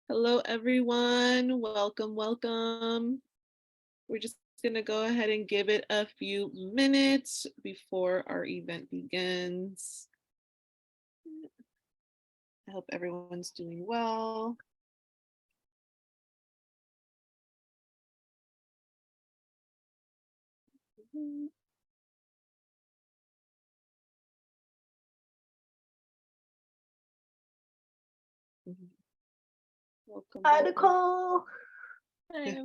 Hello, everyone. Welcome. We're just going to go ahead and give it a few minutes before our event begins. I hope everyone's doing well. Welcome. Hi, Nicole. Hi.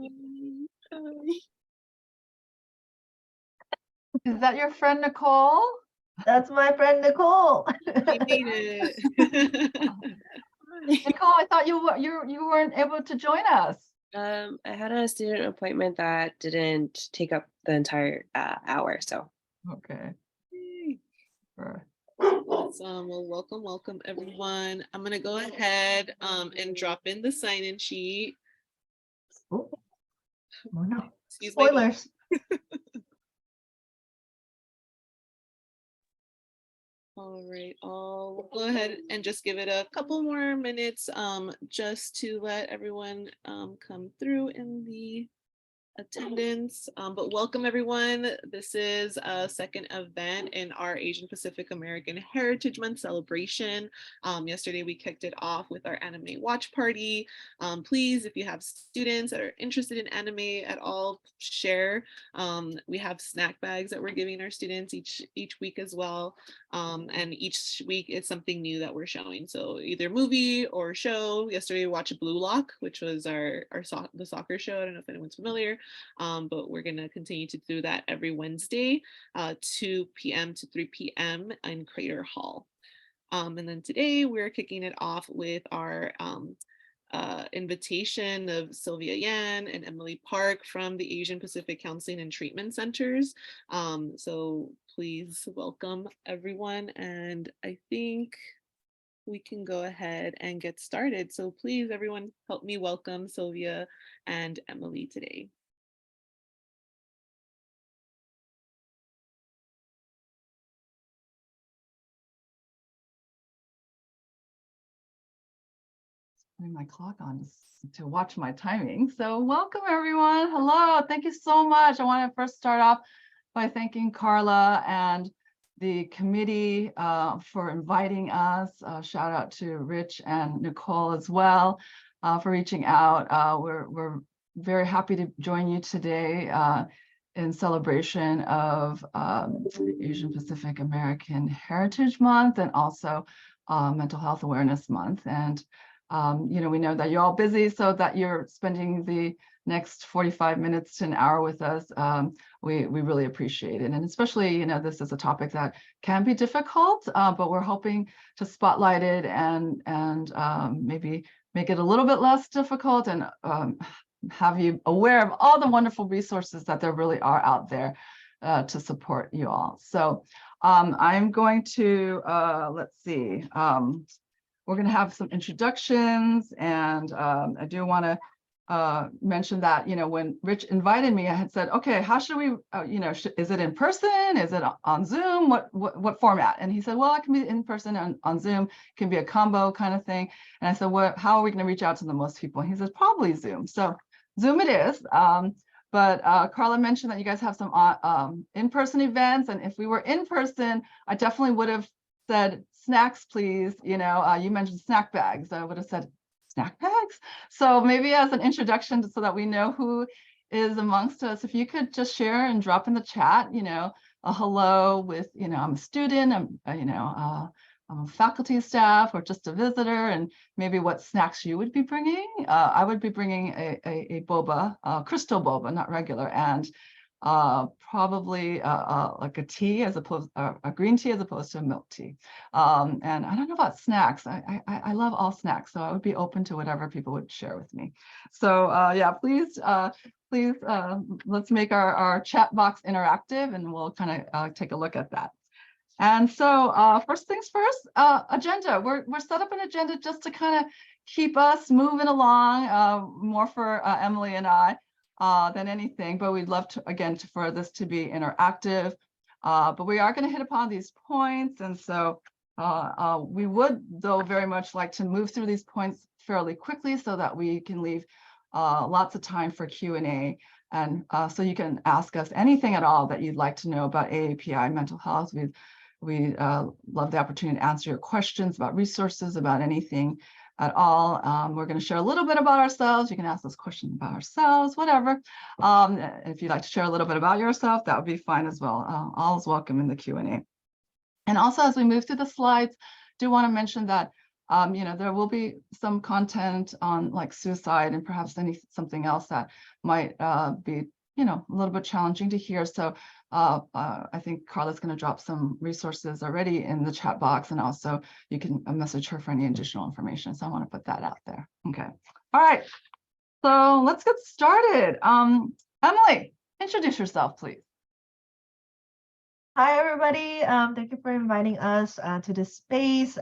Is that your friend Nicole? That's my friend Nicole. We made it. Nicole, I thought you weren't able to join us. I had a student appointment that didn't take up the entire hour, so. Okay. Sure. Awesome. Well, welcome everyone. I'm gonna go ahead and drop in the sign-in sheet. Oh no. Excuse me. Spoilers. All right, we'll go ahead and just give it a couple more minutes just to let everyone come through in the attendance. But welcome everyone. This is a second event in our Asian Pacific American Heritage Month celebration. Yesterday we kicked it off with our anime watch party. Please, if you have students that are interested in anime at all, share. We have snack bags that we're giving our students each week as well. And each week it's something new that we're showing. So either movie or show. Yesterday we watched Blue Lock, which was the soccer show. I don't know if anyone's familiar. But we're going to continue to do that every Wednesday, 2 p.m. to 3 p.m. in Crater Hall. And then today we're kicking it off with our invitation of Sylvia Yan and Emily Park from the Asian Pacific Counseling and Treatment Centers. So please welcome everyone. And I think we can go ahead and get started. So please, everyone, help me welcome Sylvia and Emily today. Putting my clock on to watch my timing. So welcome everyone. Hello, thank you so much. I want to first start off by thanking Carla and the committee for inviting us. Shout out to Rich and Nicole as well for reaching out. We're very happy to join you today in celebration of Asian Pacific American Heritage Month and also Mental Health Awareness Month. And we know that you're all busy, so that you're spending the next 45 minutes to an hour with us. We really appreciate it. And especially, this is a topic that can be difficult, but we're hoping to spotlight it and maybe make it a little bit less difficult and have you aware of all the wonderful resources that there really are out there to support you all. So I'm going to, let's see. We're going to have some introductions, and I do want to mention that, when Rich invited me, I had said, okay, how should we, is it in person? Is it on Zoom? What format? And he said, well, it can be in person and on Zoom. It can be a combo kind of thing. And I said, how are we going to reach out to the most people? And he says, probably Zoom. So Zoom it is. But Carla mentioned that you guys have some in-person events. And if we were in person, I definitely would have said snacks, please. You mentioned snack bags. I would have said snack bags. So maybe as an introduction, so that we know who is amongst us, if you could just share and drop in the chat, a hello with, I'm a student, I'm a faculty staff or just a visitor, and maybe what snacks you would be bringing. I would be bringing a boba, crystal boba, not regular, and probably like a tea as opposed a green tea as opposed to a milk tea. And I don't know about snacks. I love all snacks, so I would be open to whatever people would share with me. So yeah, please let's make our chat box interactive, and we'll kind of take a look at that. And so first things first, agenda. We're set up an agenda just to kind of keep us moving along, more for Emily and I than anything, but we'd love to, again, for this to be interactive. But we are going to hit upon these points. And so We would, though, very much like to move through these points fairly quickly so that we can leave lots of time for Q&A. And so you can ask us anything at all that you'd like to know about AAPI mental health. We love the opportunity to answer your questions about resources, about anything at all. We're going to share a little bit about ourselves. You can ask us questions about ourselves, whatever. If you'd like to share a little bit about yourself, that would be fine as well. All is welcome in the Q&A. And also, as we move through the slides, do want to mention that there will be some content on like suicide and perhaps something else that might be a little bit challenging to hear. So I think Carla's going to drop some resources already in the chat box, and also you can message her for any additional information. So I want to put that out there. Okay. All right. So let's get started. Emily, introduce yourself, please. Hi, everybody. Thank you for inviting us to this space.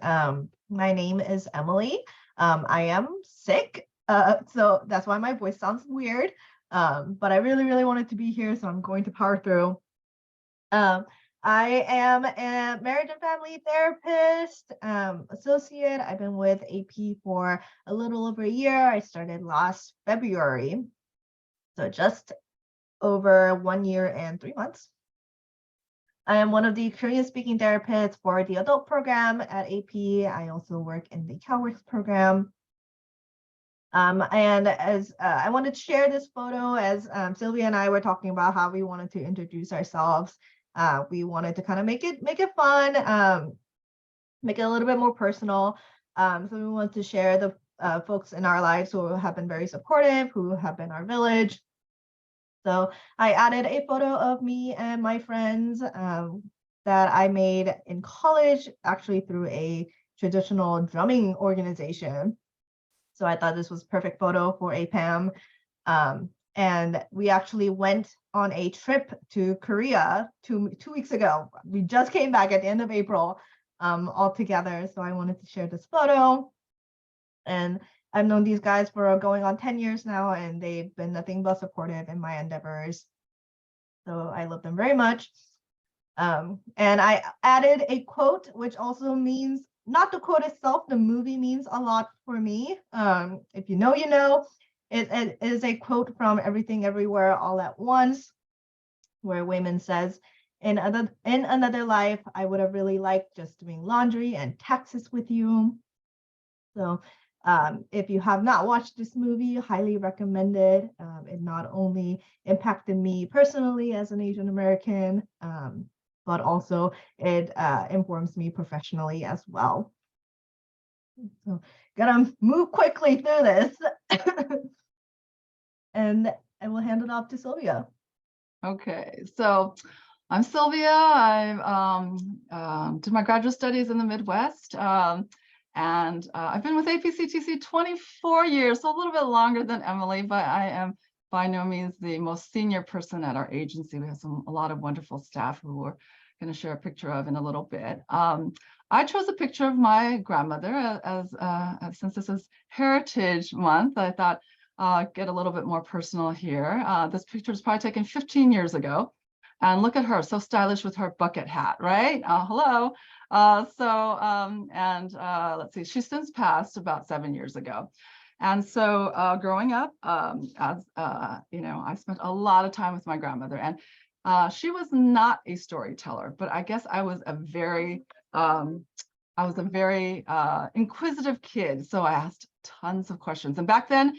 My name is Emily. I am sick, so that's why my voice sounds weird. But I really, really wanted to be here, so I'm going to power through. I am a marriage and family therapist associate. I've been with AP for a little over a year. I started last February, so just over 1 year and 3 months. I am one of the Korean-speaking therapists for the adult program at AP. I also work in the CalWorks program. And as I wanted to share this photo, as Sylvia and I were talking about how we wanted to introduce ourselves. We wanted to kind of make it fun, make it a little bit more personal. So we wanted to share the folks in our lives who have been very supportive, who have been our village. So I added a photo of me and my friends that I made in college, actually through a traditional drumming organization. So I thought this was a perfect photo for APAHM. And we actually went on a trip to Korea two weeks ago. We just came back at the end of April all together. So I wanted to share this photo. And I've known these guys for going on 10 years now, and they've been nothing but supportive in my endeavors. So I love them very much. And I added a quote, which also means, not the quote itself, the movie means a lot for me. If you know, you know. It is a quote from Everything Everywhere All at Once, where Wayman says, in another life, I would have really liked just doing laundry and taxes with you. So if you have not watched this movie, highly recommend it. It not only impacted me personally as an Asian American, but also it informs me professionally as well. So gonna move quickly through this. And I will hand it off to Sylvia. Okay, so I'm Sylvia. I did my graduate studies in the Midwest. And I've been with APCTC 24 years, so a little bit longer than Emily, but I am by no means the most senior person at our agency. We have a lot of wonderful staff who we're going to share a picture of in a little bit. I chose a picture of my grandmother since this is Heritage Month. I thought get a little bit more personal here. This picture was probably taken 15 years ago. And look at her, so stylish with her bucket hat, right? Hello. Let's see, she's since passed about 7 years ago. And so growing up, I spent a lot of time with my grandmother, and she was not a storyteller, but I guess I was a very inquisitive kid. So I asked tons of questions. And back then,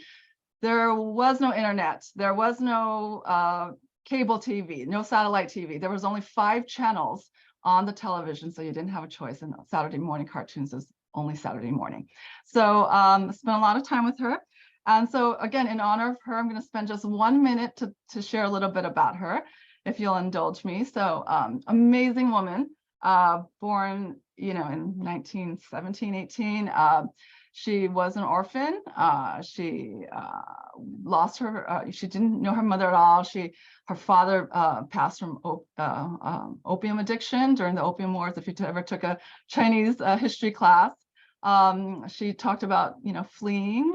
there was no internet. There was no cable TV, no satellite TV. There was only 5 channels on the television, so you didn't have a choice. And Saturday morning cartoons is only Saturday morning. So spent a lot of time with her. And so again, in honor of her, I'm going to spend just 1 minute to share a little bit about her, if you'll indulge me. So amazing woman, born, in 1917, 18. She was an orphan. She lost her, she didn't know her mother at all. Her father passed from opium addiction during the Opium Wars, if you ever took a Chinese history class. She talked about, fleeing.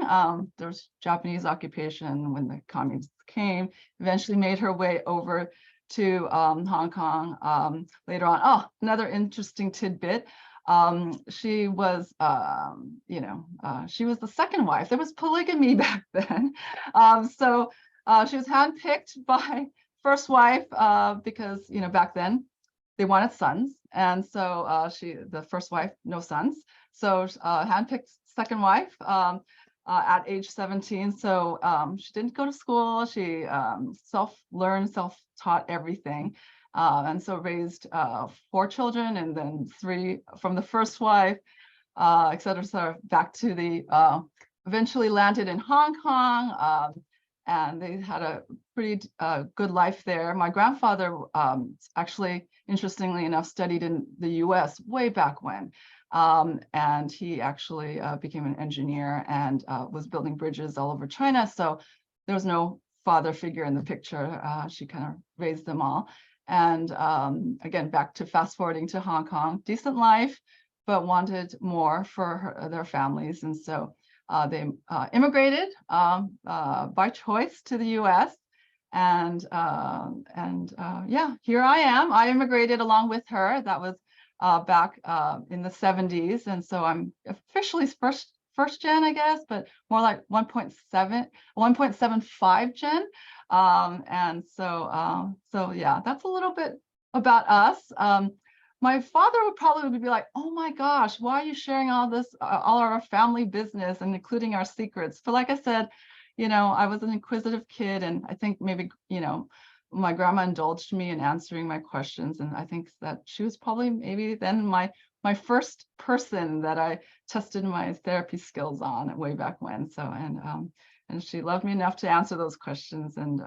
There was Japanese occupation when the communists came, eventually made her way over to Hong Kong later on. Oh, another interesting tidbit. She was, she was the second wife. There was polygamy back then. So she was handpicked by first wife because, back then they wanted sons. And so the first wife, no sons. So handpicked second wife at age 17. So she didn't go to school. She self-learned, self-taught everything. And so raised 4 children and then 3 from the first wife, et cetera, back to the, eventually landed in Hong Kong. And they had a pretty good life there. My grandfather actually, interestingly enough, studied in the US way back when. And he actually became an engineer and was building bridges all over China. So there was no father figure in the picture. She kind of raised them all. And again, back to fast forwarding to Hong Kong, decent life, but wanted more for their families. And so they immigrated by choice to the US. And yeah, here I am. I immigrated along with her. That was back in the 70s. And so I'm officially first gen, I guess, but more like 1.75 gen. And so yeah, that's a little bit about us. My father would probably be like, oh my gosh, why are you sharing all this, all our family business and including our secrets? But like I said, I was an inquisitive kid, and I think maybe, my grandma indulged me in answering my questions. And I think that she was probably maybe then my first person that I tested my therapy skills on way back when. So, and she loved me enough to answer those questions. And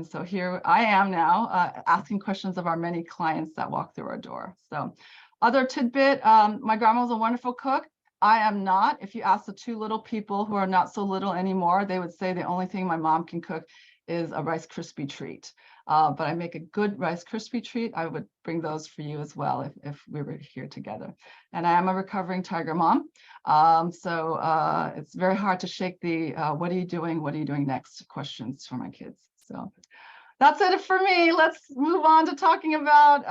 so here I am now asking questions of our many clients that walk through our door. So other tidbit, my grandma was a wonderful cook. I am not. If you ask the 2 little people who are not so little anymore, they would say the only thing my mom can cook is a Rice Krispie treat. But I make a good Rice Krispie treat. I would bring those for you as well if we were here together. And I am a recovering tiger mom. So it's very hard to shake the what are you doing next questions for my kids. So that's it for me. Let's move on to talking about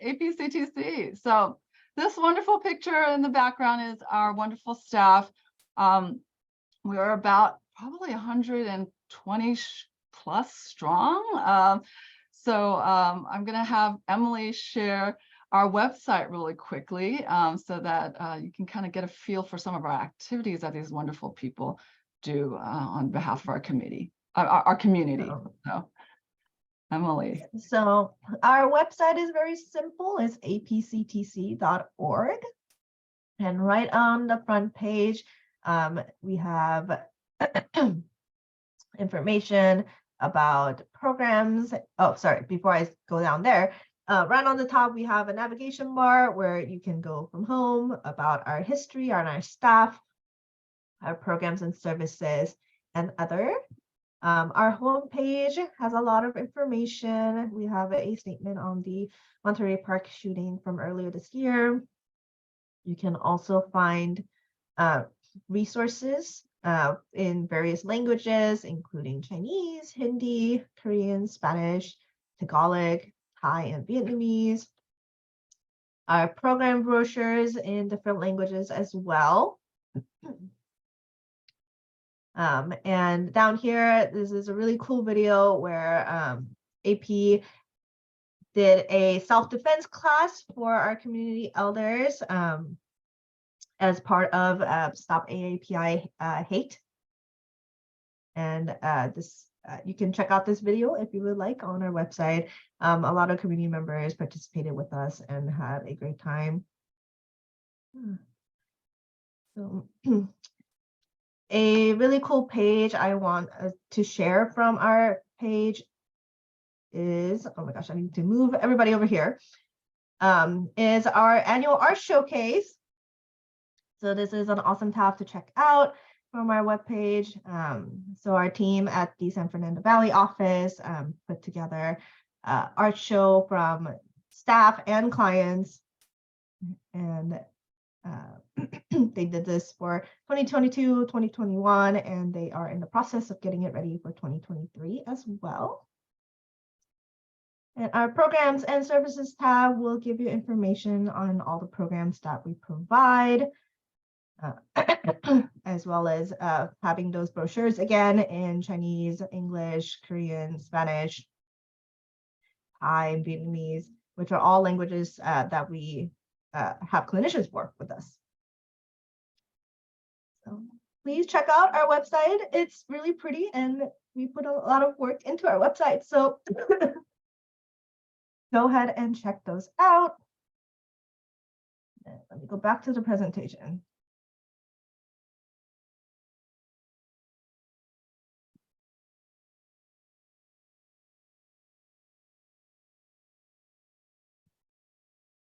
APCTC. So this wonderful picture in the background is our wonderful staff. We are about probably 120 plus strong. So I'm going to have Emily share our website really quickly so that you can kind of get a feel for some of our activities that these wonderful people do on behalf of our committee, our community. So Emily. So our website is very simple. It's apctc.org. And right on the front page, we have information about programs. Oh, sorry, before I go down there, right on the top, we have a navigation bar where you can go from home, about our history, on our staff, our programs and services, and other. Our homepage has a lot of information. We have a statement on the Monterey Park shooting from earlier this year. You can also find resources in various languages, including Chinese, Hindi, Korean, Spanish, Tagalog, Thai, and Vietnamese. Our program brochures in different languages as well. And down here, this is a really cool video where AP did a self-defense class for our community elders as part of Stop AAPI Hate. And you can check out this video if you would like on our website. A lot of community members participated with us and had a great time. So a really cool page I want to share from our page is, oh my gosh, I need to move everybody over here, is our annual art showcase. So this is an awesome tab to check out from our webpage. So our team at the San Fernando Valley office put together art show from staff and clients. And they did this for 2022, 2021, and they are in the process of getting it ready for 2023 as well. And our programs and services tab will give you information on all the programs that we provide, as well as having those brochures again in Chinese, English, Korean, Spanish, Thai, Vietnamese, which are all languages that we have clinicians work with us. So please check out our website. It's really pretty and we put a lot of work into our website. So go ahead and check those out. Let me go back to the presentation.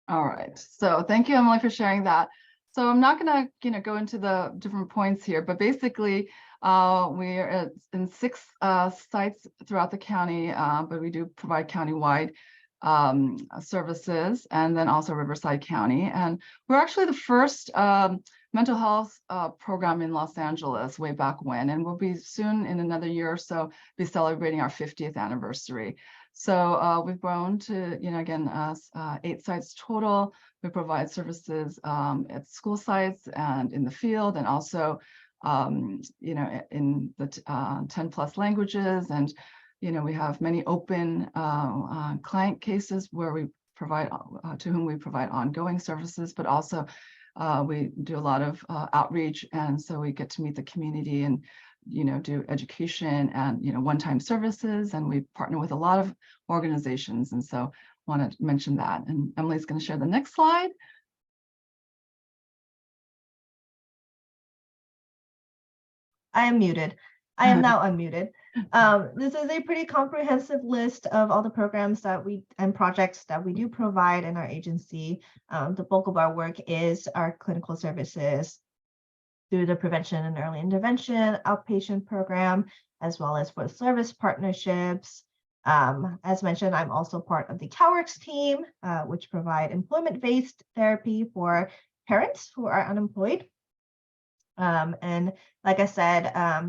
All right. So thank you, Emily, for sharing that. So I'm not going to, go into the different points here, but basically, we are in 6 sites throughout the county, but we do provide countywide services, and then also Riverside County. And we're actually the first mental health program in Los Angeles way back when, and we'll be soon, in another year or so, be celebrating our 50th anniversary. So we've grown to, again, 8 sites total. We provide services at school sites and in the field, and also, in the 10 plus languages. And, we have many open client cases where we provide, to whom we provide ongoing services, but also we do a lot of outreach. And so we get to meet the community and do education and, one-time services, and we partner with a lot of organizations. And so want to mention that. And Emily's going to share the next slide. I am muted. I am now unmuted. This is a pretty comprehensive list of all the programs that and projects that we do provide in our agency. The bulk of our work is our clinical services through the prevention and early intervention outpatient program, as well as for service partnerships. As mentioned, I'm also part of the CalWorks team, which provide employment-based therapy for parents who are unemployed. And like I said,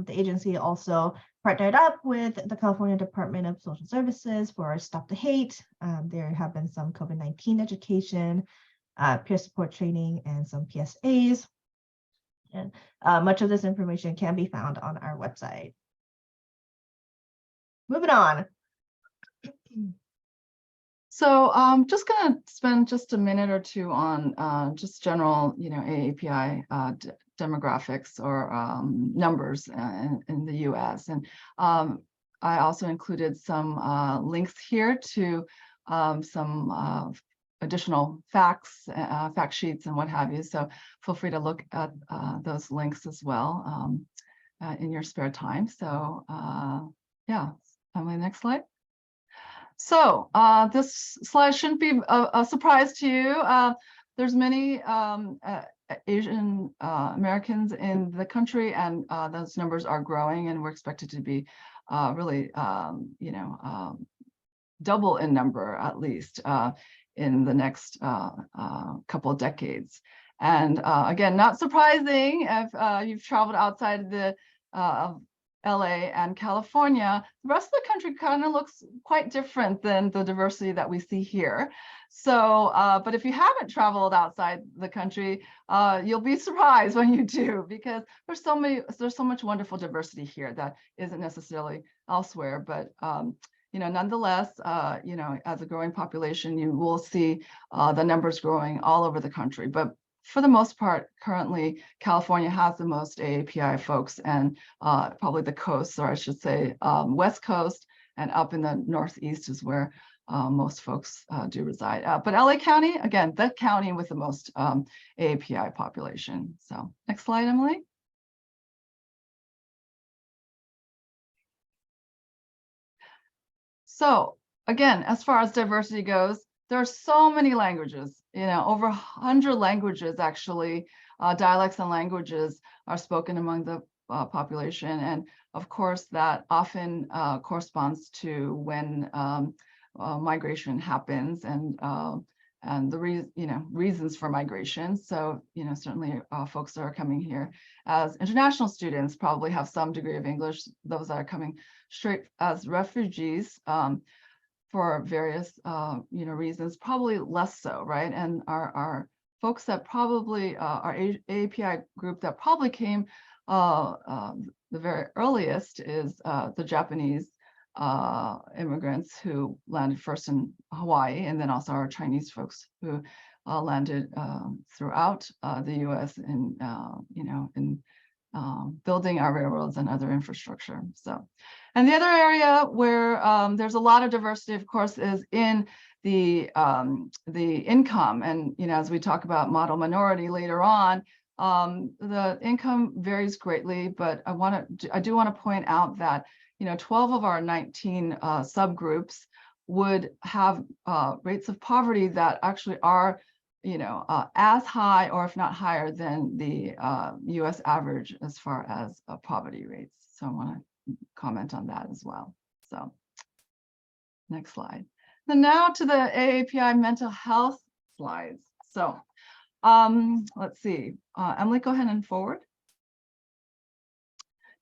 the agency also partnered up with the California Department of Social Services for Stop the Hate. There have been some COVID-19 education, peer support training, and some PSAs. And much of this information can be found on our website. Moving on. So I'm just going to spend just a minute or two on just general, AAPI demographics or numbers in the US. And I also included some links here to some additional facts, fact sheets and what have you. So feel free to look at those links as well in your spare time. So yeah, Emily, next slide. So this slide shouldn't be a surprise to you. There's many Asian Americans in the country, and those numbers are growing, and we're expected to be really, double in number, at least in the next couple of decades. And again, not surprising if you've traveled outside the LA and California, the rest of the country kind of looks quite different than the diversity that we see here. So, but if you haven't traveled outside the country, you'll be surprised when you do, because there's so much wonderful diversity here that isn't necessarily elsewhere. But nonetheless, as a growing population, you will see the numbers growing all over the country. But for the most part, currently, California has the most AAPI folks, and probably the coast, or I should say West Coast, and up in the Northeast is where most folks do reside. But LA County, again, the county with the most AAPI population. So next slide, Emily. So again, as far as diversity goes, there are so many languages, over 100 languages, actually, dialects and languages are spoken among the population. And of course, that often corresponds to when migration happens and the reasons for migration. So, certainly folks that are coming here as international students probably have some degree of English. Those that are coming straight as refugees, for various reasons, probably less so, right? And our folks that probably our API group that probably came the very earliest is the Japanese immigrants who landed first in Hawaii, and then also our Chinese folks who landed throughout the U.S. in building our railroads and other infrastructure. So, and the other area where there's a lot of diversity, of course, is in the income. And as we talk about model minority later on, the income varies greatly. But I do want to point out that 12 of our 19 subgroups would have rates of poverty that actually are as high or if not higher than the US average as far as poverty rates. So I want to comment on that as well. So next slide. Then now to the AAPI mental health slides. So let's see, Emily, go ahead and forward.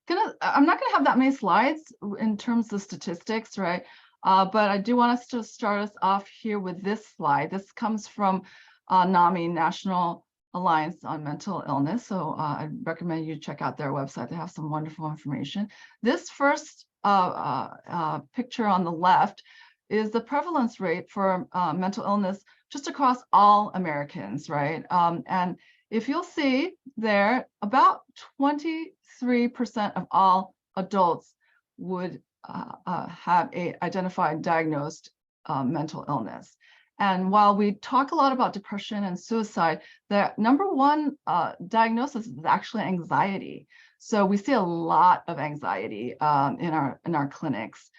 I'm not gonna have that many slides in terms of statistics, right? But I do want us to start us off here with this slide. This comes from NAMI, National Alliance on Mental Illness. So I recommend you check out their website. They have some wonderful information. This first picture on the left is the prevalence rate for mental illness just across all Americans, right? And if you'll see there, about 23% of all adults would have a identified diagnosed mental illness. And while we talk a lot about depression and suicide, the number one diagnosis is actually anxiety. So we see a lot of anxiety in our clinics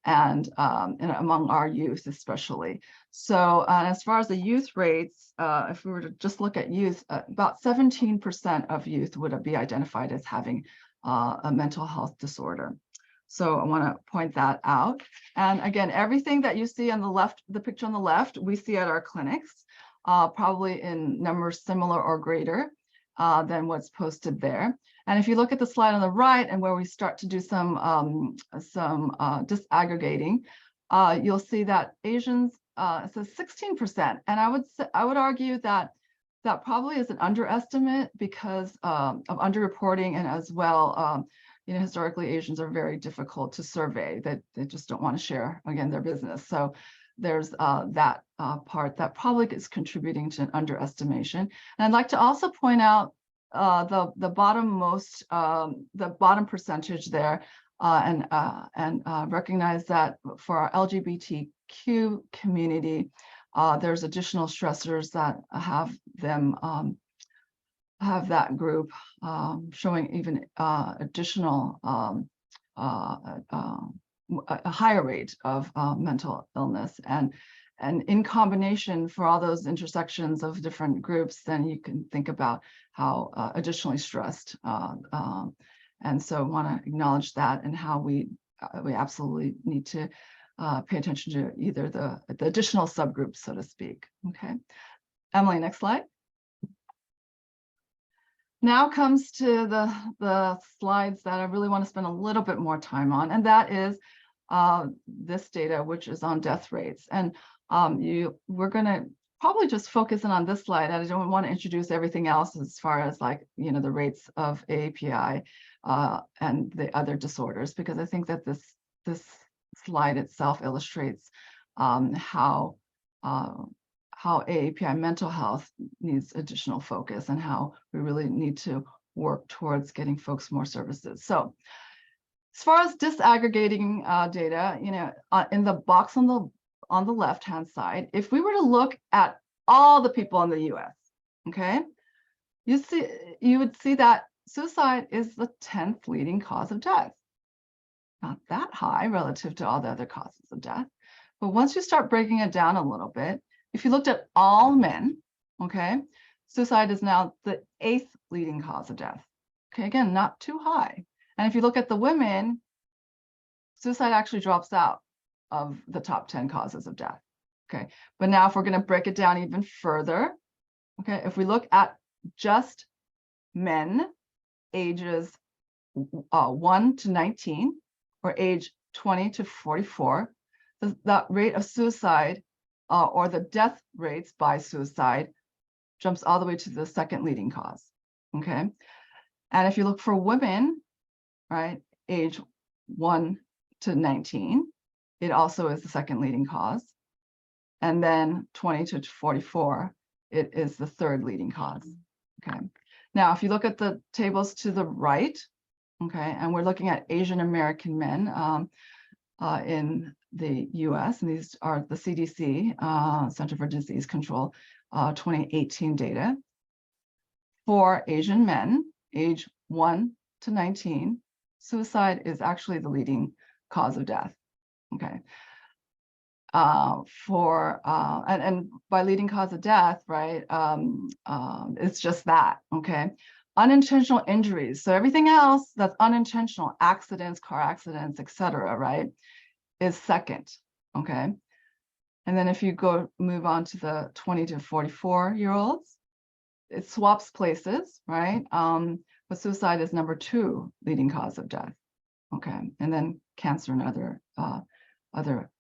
and among our youth especially. So as far as the youth rates, if we were to just look at youth, about 17% of youth would be identified as having a mental health disorder. So I want to point that out. And again, everything that you see on the left, the picture on the left, we see at our clinics, probably in numbers similar or greater than what's posted there. And if you look at the slide on the right and where we start to do some disaggregating, you'll see that Asians, it says 16%. And I would argue that that probably is an underestimate because of underreporting, and as well, historically, Asians are very difficult to survey. That they just don't want to share, again, their business. So there's that part that probably is contributing to an underestimation. And I'd like to also point out the bottom percentage there, and recognize that for our LGBTQ community, there's additional stressors that have them have that group showing even additional a higher rate of mental illness, and in combination for all those intersections of different groups, then you can think about how additionally stressed, and so I want to acknowledge that, and how we absolutely need to pay attention to either the additional subgroups, so to speak. Okay, Emily, next slide. Now comes to the slides that I really want to spend a little bit more time on, and that is this data, which is on death rates. And we're going to probably just focus in on this slide. I don't want to introduce everything else as far as the rates of API and the other disorders, because I think that this slide itself illustrates how AAPI mental health needs additional focus, and how we really need to work towards getting folks more services. So as far as disaggregating data, in the box on the left-hand side, if we were to look at all the people in the US, okay, you would see that suicide is the 10th leading cause of death. Not that high relative to all the other causes of death. But once you start breaking it down a little bit, if you looked at all men, okay, suicide is now the 8th leading cause of death. Okay, again, not too high. And if you look at the women, suicide actually drops out of the top 10 causes of death. Okay, but now if we're going to break it down even further, okay, if we look at just men ages 1 to 19 or age 20 to 44, that rate of suicide or the death rates by suicide jumps all the way to the second leading cause. Okay. And if you look for women, right, age 1 to 19, it also is the second leading cause. And then 20 to 44, it is the third leading cause. Okay. Now, if you look at the tables to the right, okay, and we're looking at Asian American men in the US, and these are the CDC, Center for Disease Control, 2018 data. For Asian men, age 1 to 19, suicide is actually the leading cause of death. Okay. And by leading cause of death, right, it's just that, okay? Unintentional injuries. So everything else that's unintentional, accidents, car accidents, etc., right, is second, okay? And then if you move on to the 20 to 44-year-olds, it swaps places, right? But suicide is number 2 leading cause of death, okay? And then cancer and other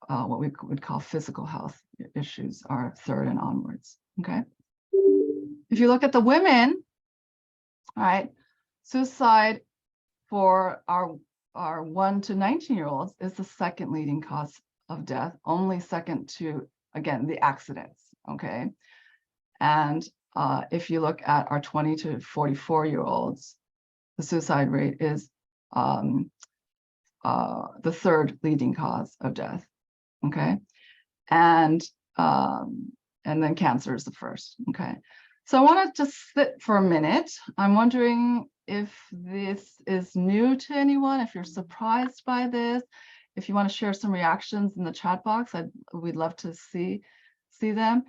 what we would call physical health issues are third and onwards, okay? If you look at the women, all right, suicide for our 1 to 19-year-olds is the second leading cause of death, only second to, again, the accidents, okay? And if you look at our 20 to 44-year-olds, the suicide rate is the third leading cause of death, okay? And then cancer is the first, okay? So I want to just sit for a minute. I'm wondering if this is new to anyone, if you're surprised by this, if you want to share some reactions in the chat box, we'd love to see them.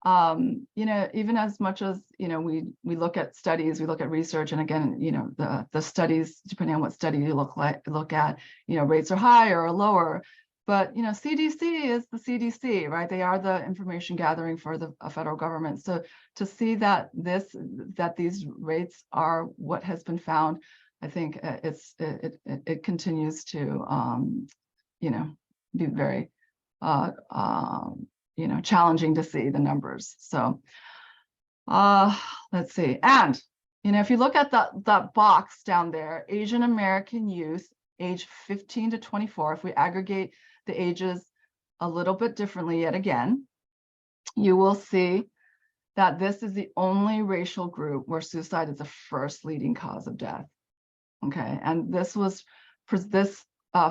You know, even as much as, you know, we look at studies, we look at research, and again, you know, the studies, depending on what study you look at, you know, rates are higher or lower, but, you know, CDC is the CDC, right? They are the information gathering for the federal government. So to see that these rates are what has been found, I think it continues to, you know, be very, you know, challenging to see the numbers. So let's see. And, you know, if you look at that box down there, Asian American youth, age 15 to 24, if we aggregate the ages a little bit differently yet again, you will see that this is the only racial group where suicide is the first leading cause of death. Okay, and this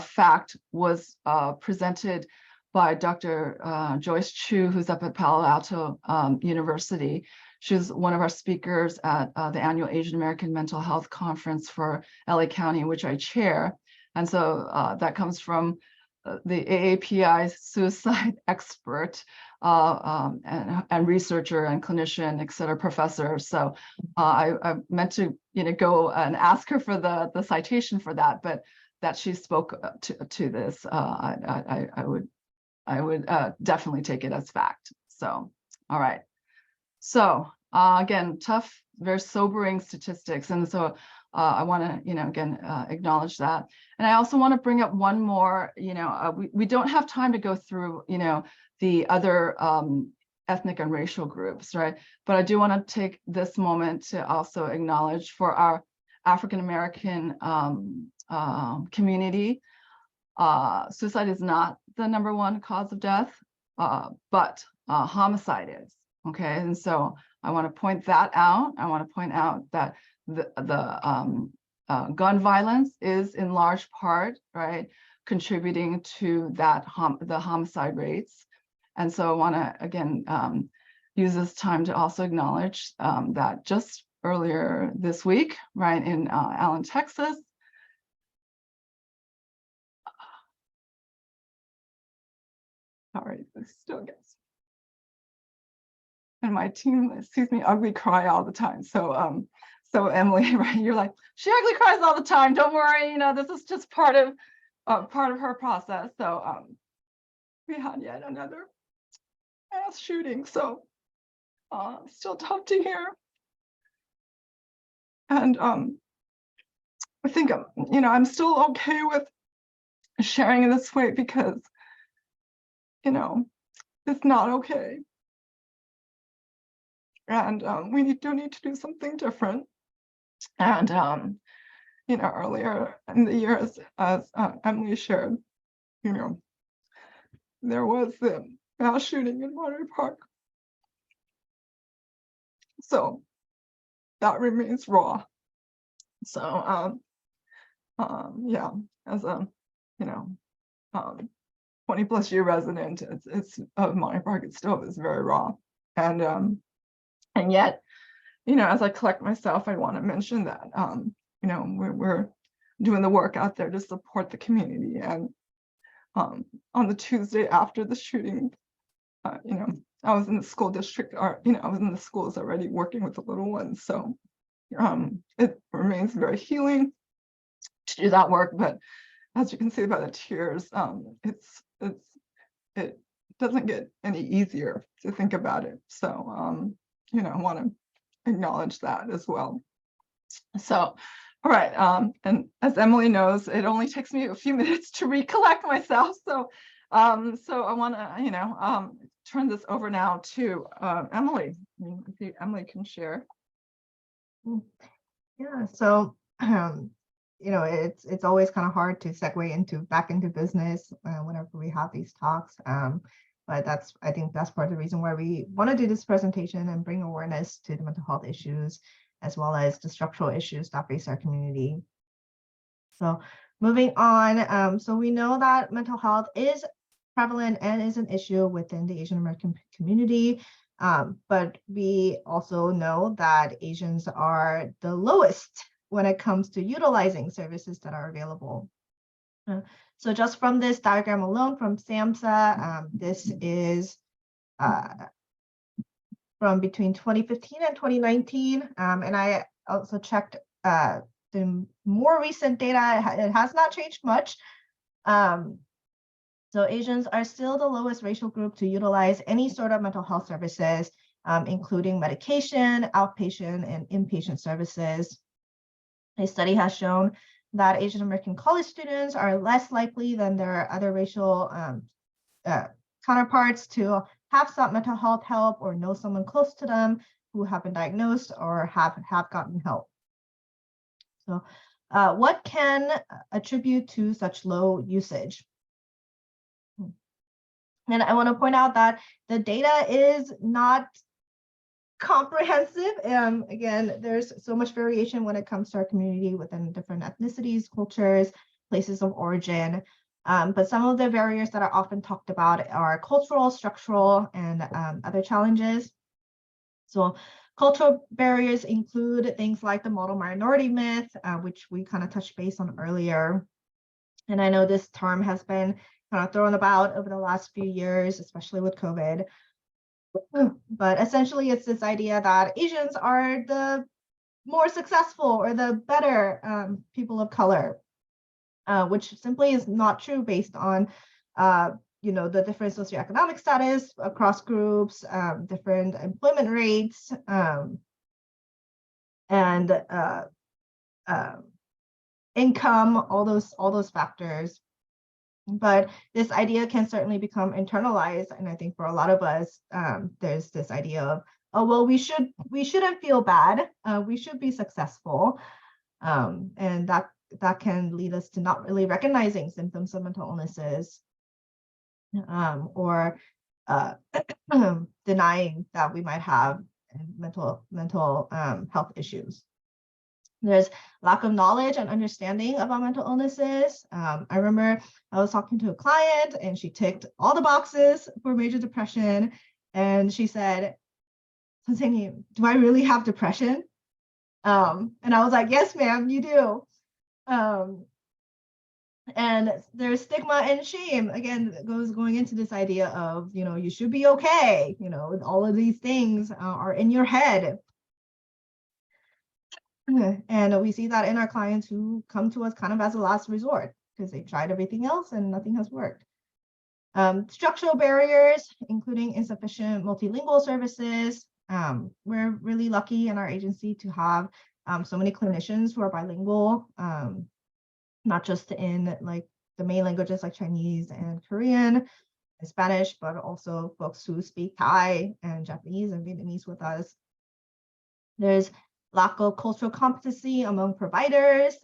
fact was presented by Dr. Joyce Chu, who's up at Palo Alto University. She's one of our speakers at the annual Asian American Mental Health Conference for LA County, which I chair. And so that comes from the AAPI suicide expert and researcher and clinician, et cetera, professor. So I meant to, you know, go and ask her for the citation for that, but that she spoke to this, I would definitely take it as fact. So, all right. So again, tough, very sobering statistics. And so I want to, you know, again, acknowledge that. And I also want to bring up one more, you know, we don't have time to go through, you know, the other ethnic and racial groups, right? But I do want to take this moment to also acknowledge for our African-American community, suicide is not the #1 cause of death, but homicide is, okay? And so I want to point that out. I want to point out that the gun violence is in large part, right, contributing to that the homicide rates. And so I want to, again, use this time to also acknowledge that just earlier this week, right, in Allen, Texas, sorry, this still gets, and my team sees me ugly cry all the time. So so Emily, right, you're like, she ugly cries all the time, don't worry, you know, this is just part of her process. So we had yet another mass shooting, so still tough to hear. And I think, you know, I'm still okay with sharing in this way because it's not okay. And we do need to do something different. And, earlier in the year, as Emily shared, there was the mass shooting in Monterey Park. So that remains raw. So, yeah, as a, 20+ year resident, it's of Monterey Park, it still is very raw. And yet, as I collect myself, I want to mention that, we're doing the work out there to support the community. And on the Tuesday after the shooting, I was in the school district, or, I was in the schools already working with the little ones. So it remains very healing to do that work. But as you can see by the tears, it doesn't get any easier to think about it. So, I want to acknowledge that as well. So, all right. And as Emily knows, it only takes me a few minutes to recollect myself. So, so I want to, turn this over now to Emily. If Emily can share. Yeah, so it's always kind of hard to segue back into business whenever we have these talks. But I think that's part of the reason why we want to do this presentation and bring awareness to the mental health issues, as well as the structural issues that face our community. So moving on, so we know that mental health is prevalent and is an issue within the Asian American community. But we also know that Asians are the lowest when it comes to utilizing services that are available. So just from this diagram alone from SAMHSA, this is from between 2015 and 2019. And I also checked the more recent data. It has not changed much. So Asians are still the lowest racial group to utilize any sort of mental health services, including medication, outpatient, and inpatient services. A study has shown that Asian American college students are less likely than their other racial counterparts to have sought mental health help or know someone close to them who have been diagnosed or have gotten help. So what can attribute to such low usage? And I want to point out that the data is not comprehensive. Again, there's so much variation when it comes to our community within different ethnicities, cultures, places of origin. But some of the barriers that are often talked about are cultural, structural, and other challenges. So cultural barriers include things like the model minority myth, which we kind of touched base on earlier. And I know this term has been kind of thrown about over the last few years, especially with COVID. But essentially, it's this idea that Asians are the more successful or the better people of color, which simply is not true based on the different socioeconomic status across groups, different employment rates, and income, all those factors. But this idea can certainly become internalized, and I think for a lot of us, there's this idea of, oh well, we shouldn't feel bad, we should be successful, and that can lead us to not really recognizing symptoms of mental illnesses, or denying that we might have mental health issues. There's lack of knowledge and understanding about mental illnesses. I remember I was talking to a client and she ticked all the boxes for major depression. And she said, "Sonsini, do I really have depression?" And I was like, "Yes, ma'am, you do." And there's stigma and shame, again, going into this idea of, you should be okay. All of these things are in your head. And we see that in our clients who come to us kind of as a last resort because they've tried everything else and nothing has worked. Structural barriers, including insufficient multilingual services. We're really lucky in our agency to have so many clinicians who are bilingual, not just in like the main languages like Chinese and Korean, in Spanish, but also folks who speak Thai and Japanese and Vietnamese with us. There's lack of cultural competency among providers.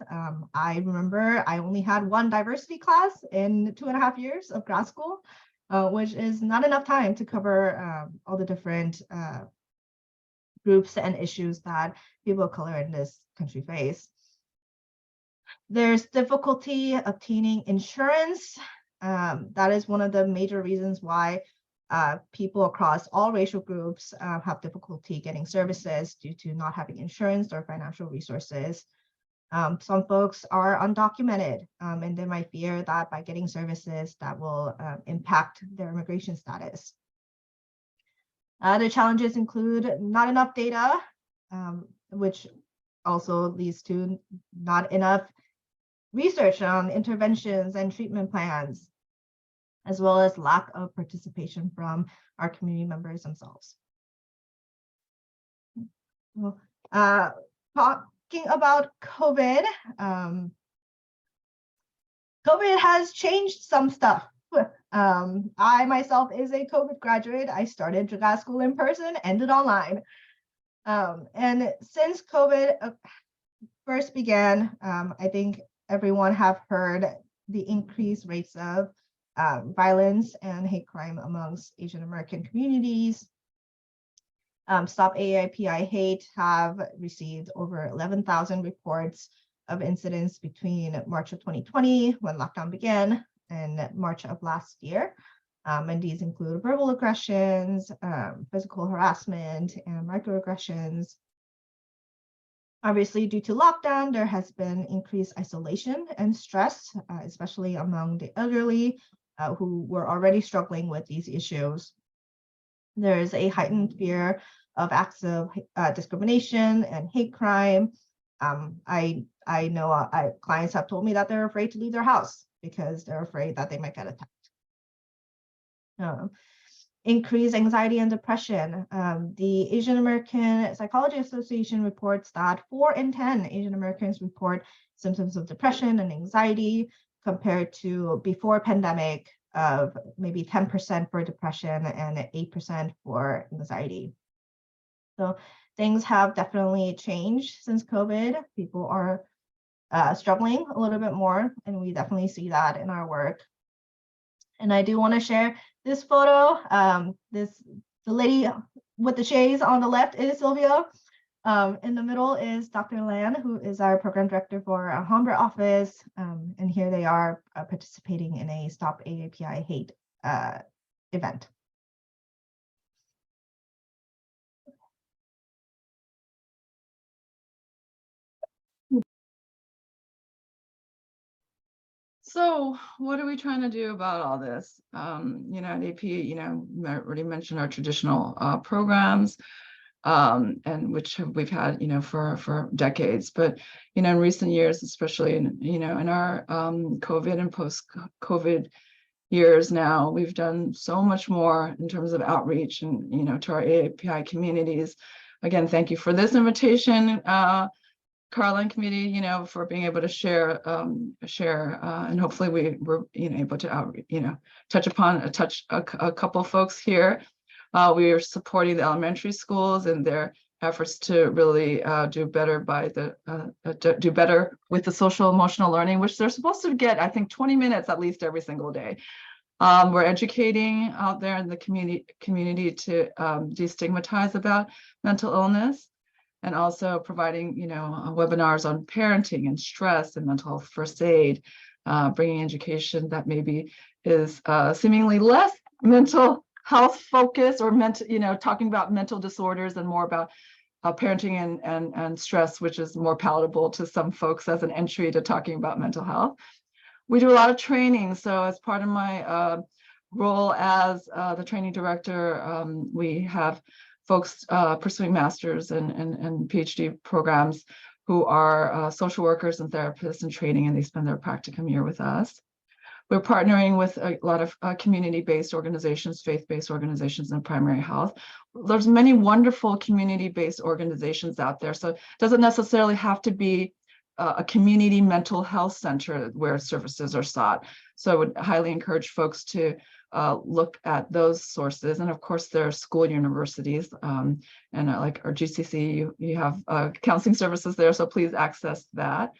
I remember I only had one diversity class in 2.5 years of grad school, which is not enough time to cover all the different groups and issues that people of color in this country face. There's difficulty obtaining insurance. That is one of the major reasons why people across all racial groups have difficulty getting services due to not having insurance or financial resources. Some folks are undocumented, and they might fear that by getting services that will impact their immigration status. Other challenges include not enough data, which also leads to not enough research on interventions and treatment plans, as well as lack of participation from our community members themselves. Well, talking about COVID, COVID has changed some stuff. I myself is a COVID graduate. I started grad school in person, ended online. And since COVID first began, I think everyone have heard the increased rates of violence and hate crime amongst Asian American communities. Stop AAPI Hate have received over 11,000 reports of incidents between March of 2020, when lockdown began, and March of last year. And these include verbal aggressions, physical harassment, and microaggressions. Obviously, due to lockdown, there has been increased isolation and stress, especially among the elderly who were already struggling with these issues. There is a heightened fear of acts of discrimination and hate crime. I know clients have told me that they're afraid to leave their house because they're afraid that they might get attacked. Increased anxiety and depression. The Asian American Psychology Association reports that 4 in 10 Asian Americans report symptoms of depression and anxiety, compared to before pandemic of maybe 10% for depression and 8% for anxiety. So things have definitely changed since COVID. People are struggling a little bit more, and we definitely see that in our work. And I do want to share this photo. The lady with the shades on the left is Sylvia. In the middle is Dr. Lan, who is our program director for our Humber office. And here they are participating in a Stop AAPI Hate event. So what are we trying to do about all this? At AP, I already mentioned our traditional programs, and which we've had, for decades. But, in recent years, especially in our COVID and post-COVID years now, we've done so much more in terms of outreach and, to our AAPI communities. Again, thank you for this invitation, Carla and committee, for being able to share, and hopefully we were, able to touch a couple of folks here. We are supporting the elementary schools in their efforts to really do better with the social emotional learning, which they're supposed to get, I think, 20 minutes at least every single day. We're educating out there in the community to destigmatize about mental illness, and also providing, webinars on parenting and stress and mental health first aid, bringing education that maybe is seemingly less mental health focused or talking about mental disorders and more about parenting and stress, which is more palatable to some folks as an entry to talking about mental health. We do a lot of training. So as part of my role as the training director, we have folks pursuing master's and PhD programs who are social workers and therapists in training, and they spend their practicum year with us. We're partnering with a lot of community-based organizations, faith-based organizations in primary health. There's many wonderful community-based organizations out there. So it doesn't necessarily have to be a community mental health center where services are sought. So I would highly encourage folks to look at those sources. And of course, there are school universities, and like our GCC, you have counseling services there, so please access that.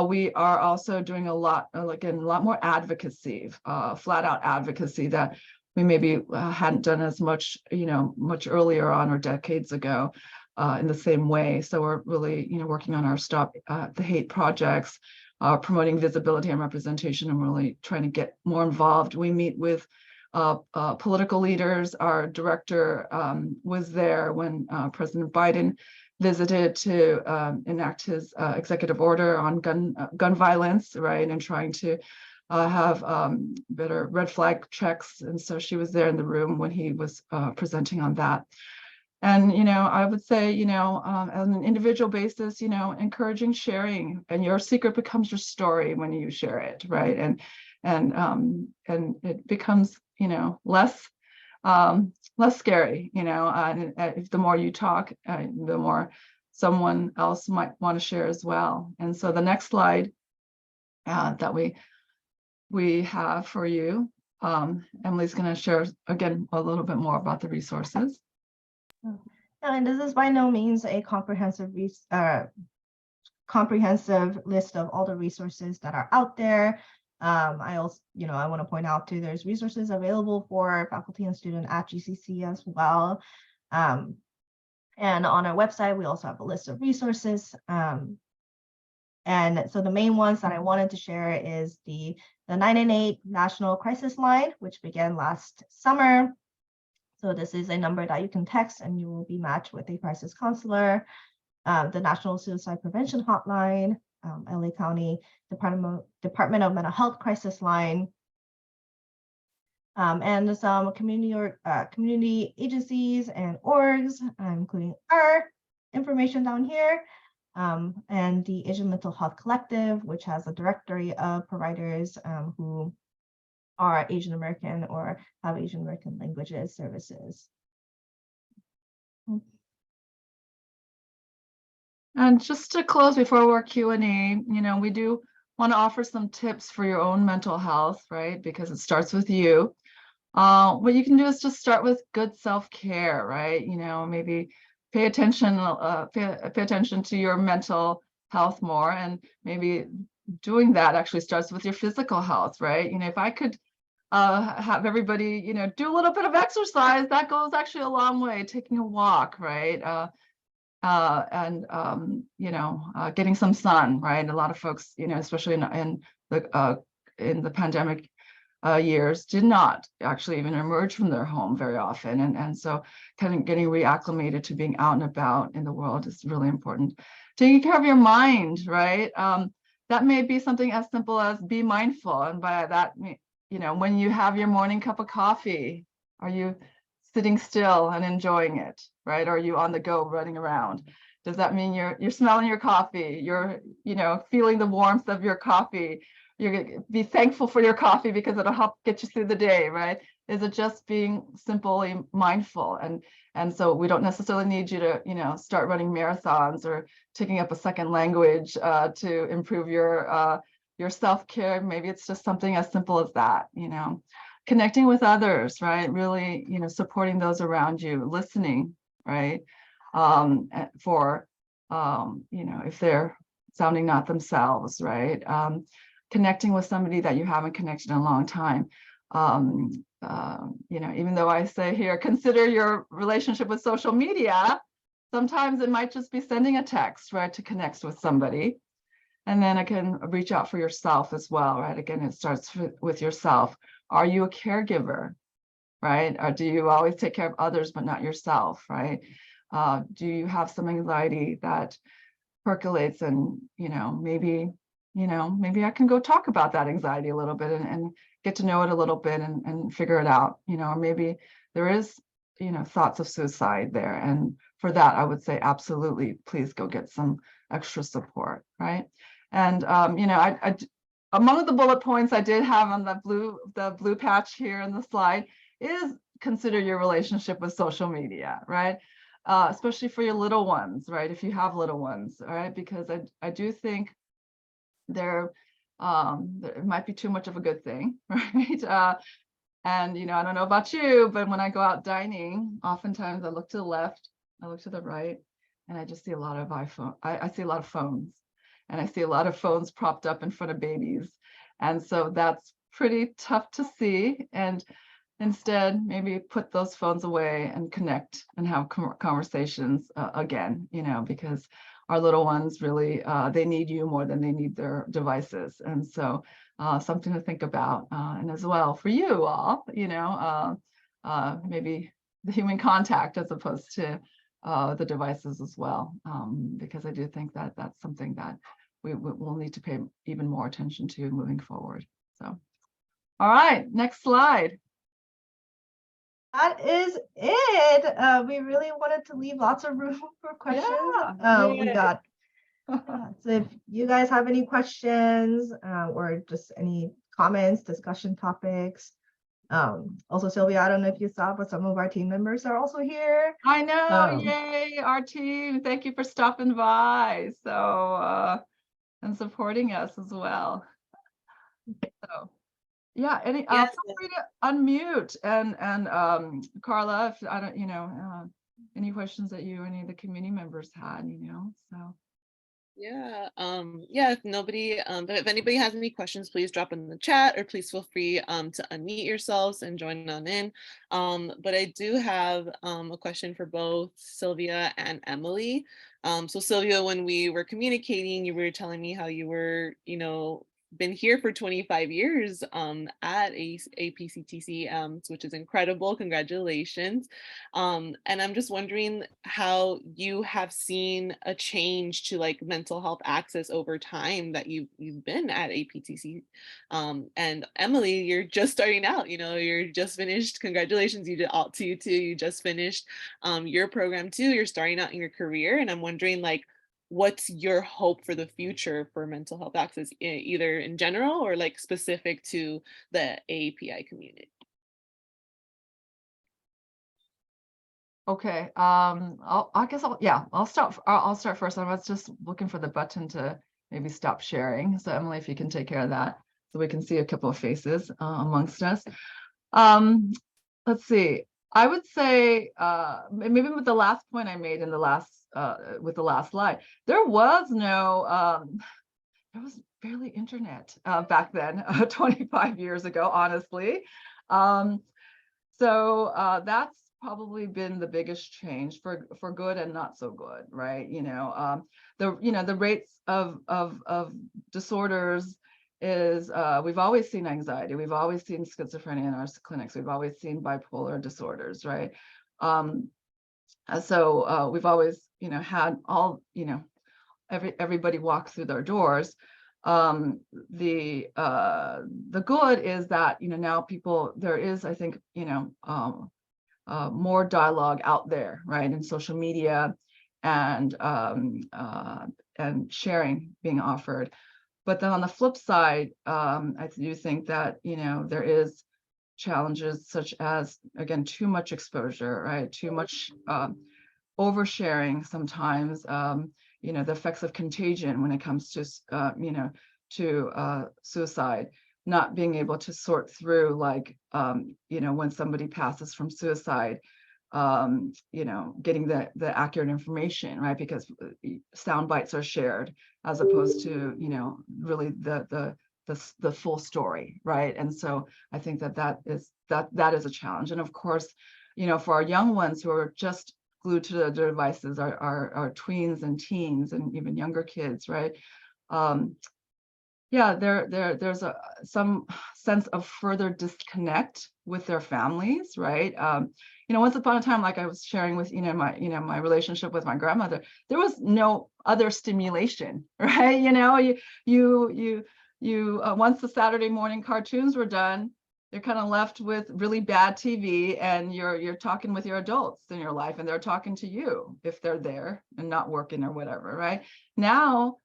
We are also doing a lot, again, a lot more advocacy, flat out advocacy that we maybe hadn't done as much, much earlier on or decades ago in the same way. So we're really, working on our Stop the Hate projects, promoting visibility and representation, and really trying to get more involved. We meet with political leaders. Our director was there when President Biden visited to enact his executive order on gun violence, right, and trying to have better red flag checks. And so she was there in the room when he was presenting on that. And, I would say, on an individual basis, encouraging sharing, and your secret becomes your story when you share it, right? And it becomes, less scary, and if the more you talk, the more someone else might want to share as well. And so the next slide that we have for you, Emily's going to share again a little bit more about the resources. And this is by no means a comprehensive list of all the resources that are out there. I also, I want to point out too, there's resources available for faculty and student at GCC as well. And on our website, we also have a list of resources. And so the main ones that I wanted to share is the 998 National Crisis Line, which began last summer. So this is a number that you can text and you will be matched with a crisis counselor. The National Suicide Prevention Hotline, LA County Department of Mental Health Crisis Line, and some community agencies and orgs, including our information down here, and the Asian Mental Health Collective, which has a directory of providers who are Asian American or have Asian American languages services. And just to close before our Q&A, we do want to offer some tips for your own mental health, right? Because it starts with you. What you can do is just start with good self-care, right? Maybe pay attention to your mental health more, and maybe doing that actually starts with your physical health, right? If I could have everybody, do a little bit of exercise, that goes actually a long way. Taking a walk, right? And getting some sun, right? A lot of folks, especially in the pandemic years, did not actually even emerge from their home very often, and so kind of getting reacclimated to being out and about in the world is really important. Taking care of your mind, right? That may be something as simple as be mindful, and by that, when you have your morning cup of coffee, are you sitting still and enjoying it, right? Or are you on the go running around? Does that mean you're smelling your coffee? You're, feeling the warmth of your coffee? You're going to be thankful for your coffee because it'll help get you through the day, right? Is it just being simply mindful? And so we don't necessarily need you to, start running marathons or taking up a second language to improve your self-care. Maybe it's just something as simple as that, connecting with others, right? Really, supporting those around you, listening, right? For, if they're sounding not themselves, right? Connecting with somebody that you haven't connected in a long time. Even though I say here, consider your relationship with social media, sometimes it might just be sending a text, right? To connect with somebody. And then again, reach out for yourself as well, right? Again, it starts with yourself. Are you a caregiver, right? Or do you always take care of others, but not yourself, right? Do you have some anxiety that percolates and, maybe I can go talk about that anxiety a little bit and get to know it a little bit and figure it out, or maybe there is, thoughts of suicide there. And for that, I would say, absolutely, please go get some extra support, right? And, I among the bullet points I did have on the blue patch here in the slide is consider your relationship with social media, right? especially for your little ones, right? If you have little ones, all right, because I do think there it might be too much of a good thing, right? And I don't know about you, but when I go out dining, oftentimes I look to the left, I look to the right, and I just see a lot of iPhone. I see a lot of phones, and I see a lot of phones propped up in front of babies, and so that's pretty tough to see. And instead, maybe put those phones away and connect and have conversations again, because our little ones really, they need you more than they need their devices. And so something to think about. And as well for you all, maybe the human contact as opposed to the devices as well, because I do think that that's something that we'll need to pay even more attention to moving forward. So, all right, next slide. That is it. We really wanted to leave lots of room for questions. We yay. got so if you guys have any questions or just any comments, discussion topics. Also, Sylvia, I don't know if you saw, but some of our team members are also here. I know, yay, our team. Thank you for stopping by. So, and supporting us as well. So, yeah, feel free to unmute and Carla, if I don't, any questions that any of the community members had, so. Yeah, if nobody, but if anybody has any questions, please drop in the chat, or please feel free to unmute yourselves and join on in. But I do have a question for both Sylvia and Emily. So Sylvia, when we were communicating, you were telling me how you were, been here for 25 years at APCTC, which is incredible. Congratulations. And I'm just wondering how you have seen a change to like mental health access over time that you've been at APTC. And Emily, you're just starting out, you're just finished. Congratulations, you did all to you too. You just finished your program too. You're starting out in your career. And I'm wondering, like, what's your hope for the future for mental health access, either in general or like specific to the API community? Okay, I guess I'll start first. I was just looking for the button to maybe stop sharing. So Emily, if you can take care of that, so we can see a couple of faces amongst us. Let's see. I would say maybe with the last point I made in the last with the last slide, there was barely internet back then, 25 years ago, honestly. So that's probably been the biggest change for good and not so good, right? The rates of disorders is we've always seen anxiety, we've always seen schizophrenia in our clinics, we've always seen bipolar disorders, right? So we've always had all everybody walk through their doors. The good is that now there is, I think, more dialogue out there, right, in social media, and sharing being offered. But then on the flip side, I do think that there is challenges such as, again, too much exposure, right, too much oversharing sometimes, the effects of contagion when it comes to suicide, not being able to sort through, like, when somebody passes from suicide, getting the accurate information, right? Because sound bites are shared as opposed to, really the full story, right? And so I think that is a challenge. And of course, for our young ones who are just glued to the devices, our tweens and teens and even younger kids, right? There's some sense of further disconnect with their families, right? Once upon a time, like I was sharing with my relationship with my grandmother, there was no other stimulation, right? You once the Saturday morning cartoons were done, you're kind of left with really bad TV, and you're talking with your adults in your life, and they're talking to you if they're there and not working or whatever, right? Now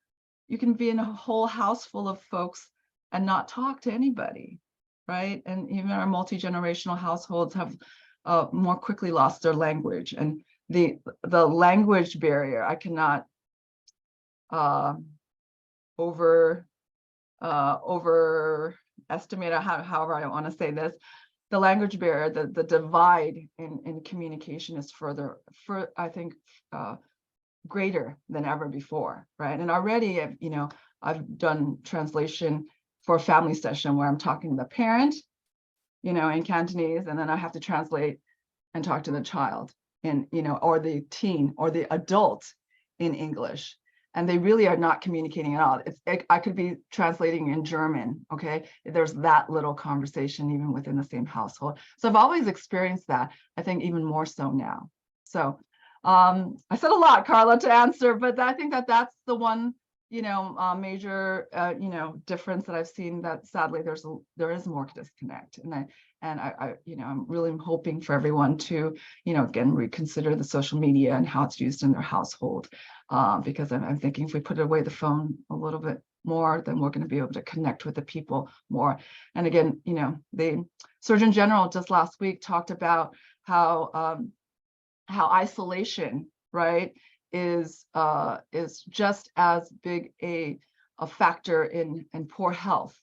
you can be in a whole house full of folks and not talk to anybody, right? And even our multi-generational households have more quickly lost their language. And the language barrier, I cannot overestimate, or however I want to say this. The language barrier, the divide in communication is I think, greater than ever before, right? And already, I've done translation for a family session where I'm talking to the parent, in Cantonese, and then I have to translate and talk to the child in, or the teen or the adult in English. And they really are not communicating at all. I could be translating in German, okay? There's that little conversation even within the same household. So I've always experienced that, I think even more so now. So I said a lot, Carla, to answer, but I think that's the one, major, difference that I've seen, that sadly there is more disconnect. And I'm really hoping for everyone to, again, reconsider the social media and how it's used in their household. Because I'm thinking if we put away the phone a little bit more, then we're going to be able to connect with the people more. And again, the Surgeon General just last week talked about how isolation, right, is just as big a factor in poor health,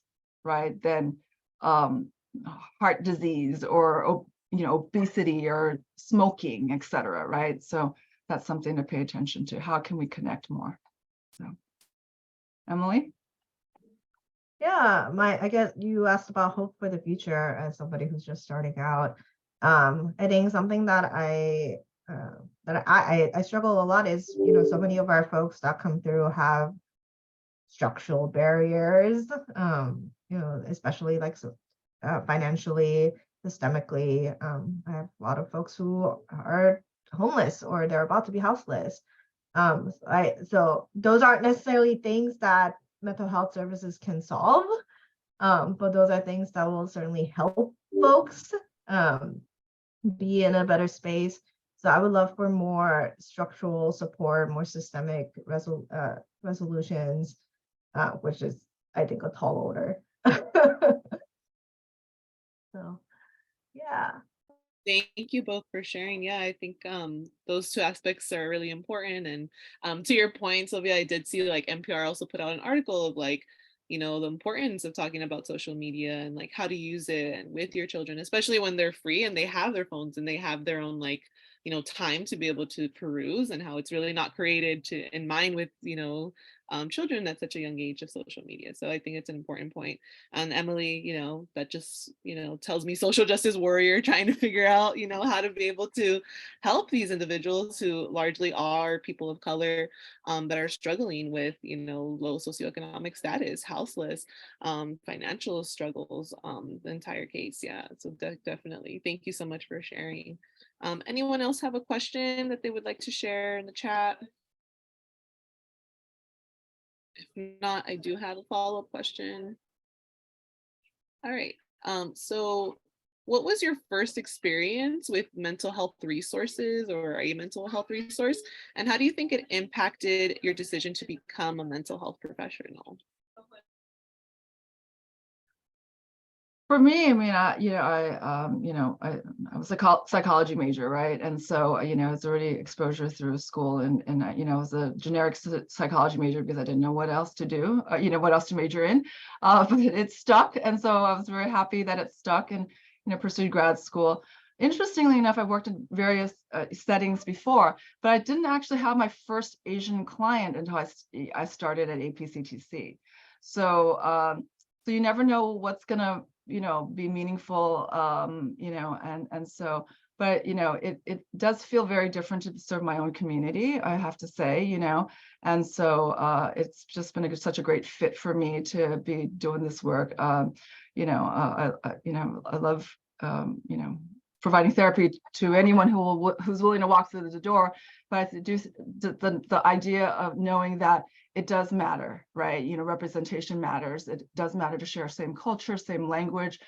right, than heart disease or obesity or smoking, etc. Right? So that's something to pay attention to. How can we connect more? So, Emily? Yeah, I guess you asked about hope for the future as somebody who's just starting out. I think something that I struggle a lot is, so many of our folks that come through have structural barriers, especially like financially, systemically. I have a lot of folks who are homeless or they're about to be houseless. So those aren't necessarily things that mental health services can solve, but those are things that will certainly help folks be in a better space. So I would love for more structural support, more systemic resolutions, which is, I think, a tall order. So, yeah. Thank you both for sharing. Yeah, I think those two aspects are really important. And to your point, Sylvia, I did see like NPR also put out an article of like, the importance of talking about social media and like how to use it and with your children, especially when they're free and they have their phones and they have their own like, time to be able to peruse, and how it's really not created in mind with, children at such a young age of social media. So I think it's an important point. And Emily, that just, tells me social justice warrior trying to figure out, how to be able to help these individuals who largely are people of color, that are struggling with, low socioeconomic status, houseless, financial struggles, the entire case. Yeah, so definitely. Thank you so much for sharing. Anyone else have a question that they would like to share in the chat? If not, I do have a follow-up question. All right. So what was your first experience with mental health resources or a mental health resource? And how do you think it impacted your decision to become a mental health professional? For me, I mean, I was a psychology major, right? And so, I was already exposure through school, and I was a generic psychology major because I didn't know what else to do, what else to major in, but it stuck. And so I was very happy that it stuck, and, pursued grad school. Interestingly enough, I've worked in various settings before, but I didn't actually have my first Asian client until I started at APCTC. So, so you never know what's gonna be meaningful, and so, but it does feel very different to serve my own community, I have to say, and so it's just been such a great fit for me to be doing this work. I love providing therapy to anyone who's willing to walk through the door, but I do the idea of knowing that it does matter, right? Representation matters. It does matter to share same culture, same language,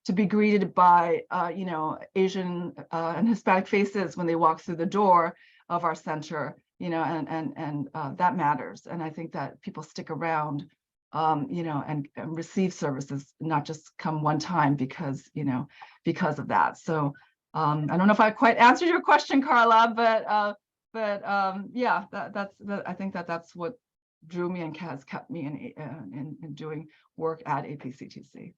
to be greeted by, Asian and Hispanic faces when they walk through the door of our center, and that matters. And I think that people stick around, and receive services, not just come one time because of that. So I don't know if I quite answered your question, Carla, but yeah, I think that's what drew me and has kept me in doing work at APCTC.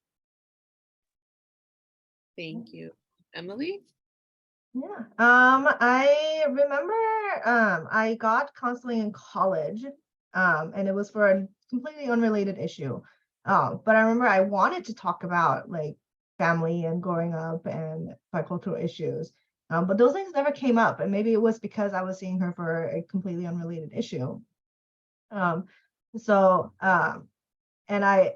Thank you. Emily? Yeah. I remember I got counseling in college, and it was for a completely unrelated issue. But I remember I wanted to talk about like family and growing up and bicultural issues. But those things never came up, and maybe it was because I was seeing her for a completely unrelated issue. And I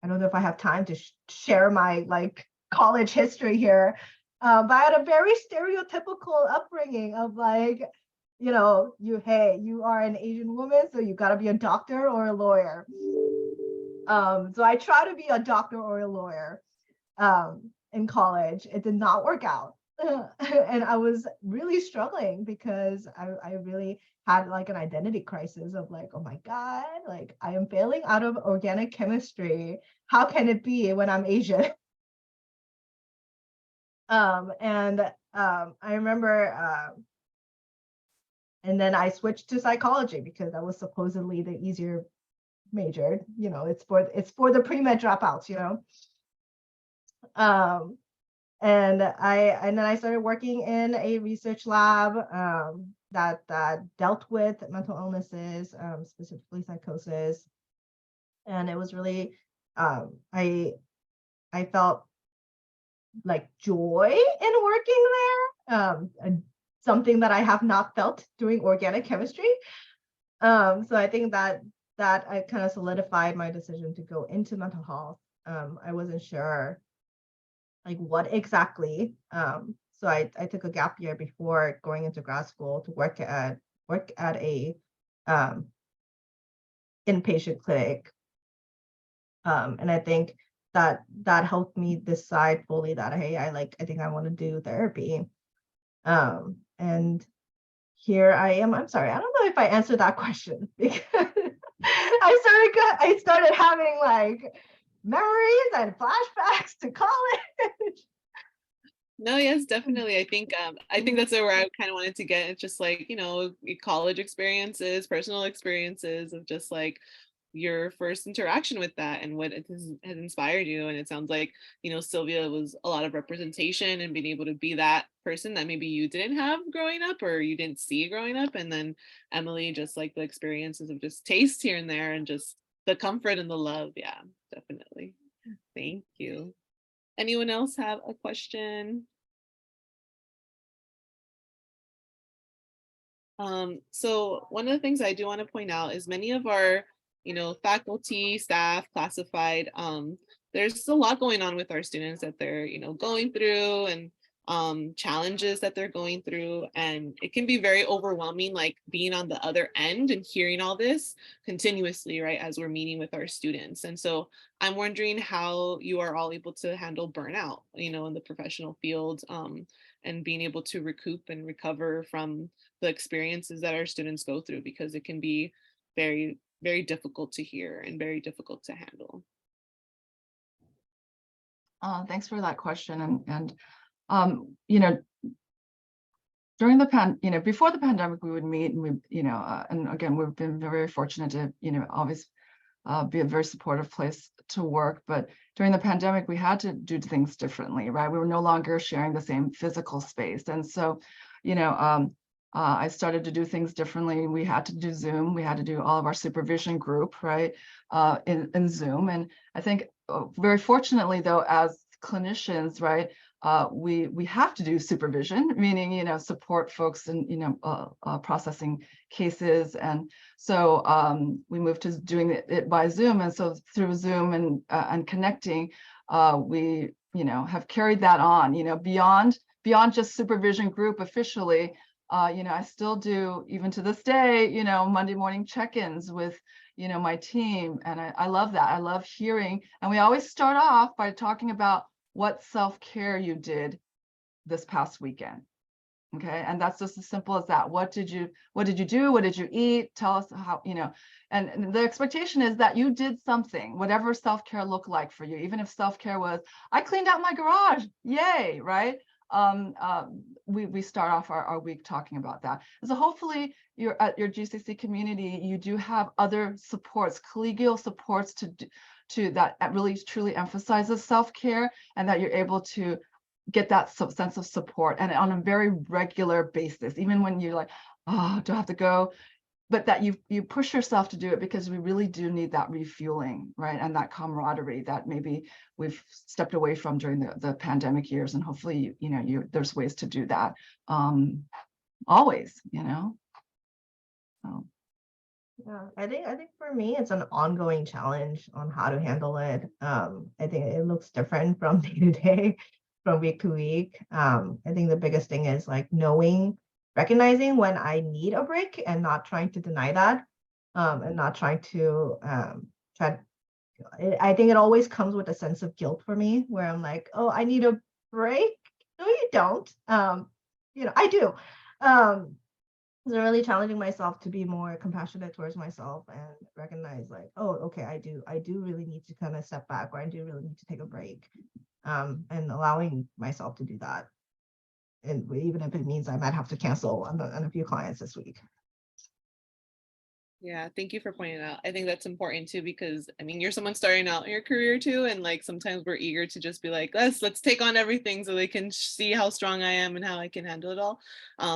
don't know if I have time to share my like college history here, but I had a very stereotypical upbringing of like, you know, you are an Asian woman, so you got to be a doctor or a lawyer. So I tried to be a doctor or a lawyer in college. It did not work out. And I was really struggling because I really had like an identity crisis of like, oh my God, like I am failing out of organic chemistry. How can it be when I'm Asian? I remember, and then I switched to psychology because that was supposedly the easier major. You know, it's for the pre-med dropouts, you know. And then I started working in a research lab that dealt with mental illnesses, specifically psychosis. And it was really I felt like joy in working there, something that I have not felt doing organic chemistry. So I think that I kind of solidified my decision to go into mental health. I wasn't sure like what exactly. So I took a gap year before going into grad school to work at a inpatient clinic. And I think that helped me decide fully that, hey, I think I want to do therapy. And here I am. I'm sorry, I don't know if I answered that question because I started having like memories and flashbacks to college. No, yes, definitely. I think that's where I kind of wanted to get. It's just like, you know, college experiences, personal experiences of just like your first interaction with that and what it has inspired you. And it sounds like, you know, Sylvia was a lot of representation and being able to be that person that maybe you didn't have growing up or you didn't see growing up. And then Emily, just like the experiences of just taste here and there and just the comfort and the love. Yeah, definitely. Thank you. Anyone else have a question? So one of the things I do want to point out is many of our, you know, faculty, staff, classified, there's a lot going on with our students that they're, you know, going through and challenges that they're going through. And it can be very overwhelming, like being on the other end and hearing all this continuously, right, as we're meeting with our students. And so I'm wondering how you are all able to handle burnout, you know, in the professional field, and being able to recoup and recover from the experiences that our students go through, because it can be very, very difficult to hear and very difficult to handle. Thanks for that question. And you know, during the before the pandemic, we would meet and we, you know, and again, we've been very fortunate to, you know, always be a very supportive place to work. But during the pandemic, we had to do things differently, right? We were no longer sharing the same physical space. And so, you know, I started to do things differently. We had to do Zoom. We had to do all of our supervision group, right, in Zoom. And I think very fortunately, though, as clinicians, right, we have to do supervision, meaning, you know, support folks in, you know, processing cases. And so we moved to doing it by Zoom. And so through Zoom and connecting, we, you know, have carried that on, you know, beyond just supervision group officially. You know, I still do, even to this day, you know, Monday morning check-ins with, you know, my team. And I love that. I love hearing. And we always start off by talking about what self-care you did this past weekend. Okay. And that's just as simple as that. What did you do? What did you eat? Tell us how, you know, and the expectation is that you did something, whatever self-care looked like for you, even if self-care was, I cleaned out my garage, yay, right? we start off our week talking about that. So hopefully you're at your GCC community, you do have other supports, collegial supports to that really truly emphasizes self-care, and that you're able to get that sense of support, and on a very regular basis, even when you're like, oh, do I have to go? But that you push yourself to do it, because we really do need that refueling, right? And that camaraderie that maybe we've stepped away from during the pandemic years. And hopefully, there's ways to do that always, So. Yeah, I think for me, it's an ongoing challenge on how to handle it. I think it looks different from day to day, from week to week. I think the biggest thing is like recognizing when I need a break and not trying to deny that, and not trying to try. I think it always comes with a sense of guilt for me, where I'm like, oh, I need a break. No, you don't. I do. So really challenging myself to be more compassionate towards myself and recognize like, oh, okay, I do really need to kind of step back, or I do really need to take a break, and allowing myself to do that. And even if it means I might have to cancel on a few clients this week. Yeah, thank you for pointing out. I think that's important too, because I mean, you're someone starting out in your career too, and like sometimes we're eager to just be like, let's take on everything so they can see how strong I am and how I can handle it all.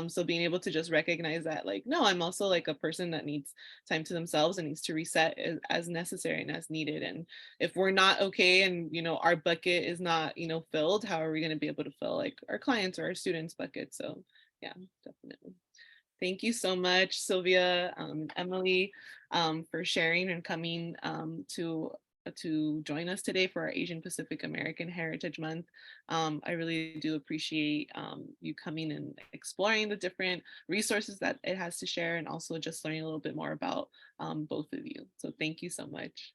So being able to just recognize that, like, no, I'm also like a person that needs time to themselves and needs to reset as necessary and as needed. And if we're not okay, and our bucket is not filled, how are we going to be able to fill like our clients or our students' bucket? So yeah, definitely. Thank you so much, Sylvia, Emily, for sharing and coming to join us today for our Asian Pacific American Heritage Month. I really do appreciate you coming and exploring the different resources that it has to share, and also just learning a little bit more about both of you. So thank you so much.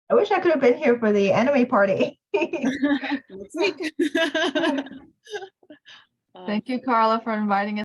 I wish I could have been here for the anime party. Next week. Thank you, Carla, for inviting us.